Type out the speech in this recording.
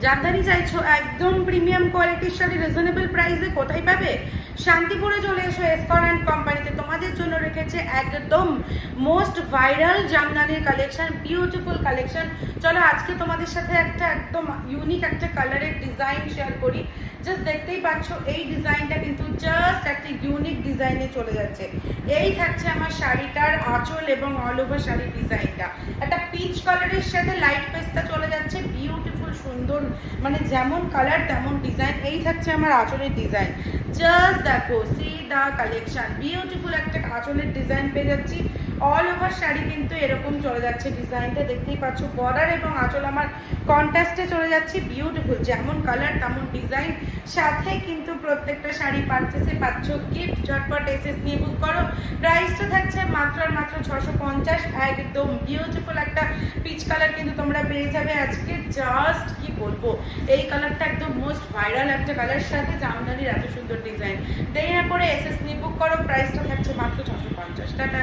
জামদানি চাইছো একদম প্রিমিয়াম কোয়ালিটির শাড়ি রিজনেবল প্রাইসে কোথায় পাবে? শান্তিপুরে চলে এসো এসকন অ্যান্ড কোম্পানিতে। তোমাদের জন্য রেখেছে একদম মোস্ট ভাইরাল জামদানির কালেকশন, বিউটিফুল কালেকশন। চলো আজকে তোমাদের সাথে একটা একদম ইউনিক একটা কালারের ডিজাইন শেয়ার করি। জাস্ট দেখতেই পাচ্ছ এই ডিজাইনটা কিন্তু জাস্ট একটা ইউনিক ডিজাইনে চলে যাচ্ছে। এই থাকছে আমার শাড়িটার আঁচল এবং অল ওভার শাড়ির ডিজাইনটা। একটা পিচ কালারের সাথে লাইট পেস্তা চলে যাচ্ছে, বিউটিফুল সুন্দর, মানে যেমন কালার তেমন ডিজাইন। এই থাকছে আমার আঁচলের ডিজাইন। জাস্ট দেখো, সি দা কালেকশন, বিউটিফুল একটা আঁচলের ডিজাইন পেয়ে যাচ্ছি। অল ওভার শাড়ি কিন্তু এরকম চলে যাচ্ছে ডিজাইনটা, দেখতেই পাচ্ছ। বর্ডার এবং আঁচল আমার কন্ট্রাস্টে চলে যাচ্ছে, বিউটিফুল, যেমন কালার তেমন ডিজাইন। সাথে কিন্তু প্রত্যেকটা শাড়ি পারচেসে পাচ্ছ গিফট। ঝটপট এসএস নিয়ে বুক করো। প্রাইসটা থাকছে মাত্র আর মাত্র 650। একদম বিউটিফুল একটা পিচ কালার কিন্তু তোমরা পেয়ে যাবে আজকে। জাস্ট কি বলবো, এই কালারটা একদম মোস্ট ভাইরাল একটা কালার, সাথে জামদানির এত সুন্দর ডিজাইন। দেরি না করে এসএস নিয়ে বুক করো। প্রাইসটা থাকছে মাত্র 650 টাকা।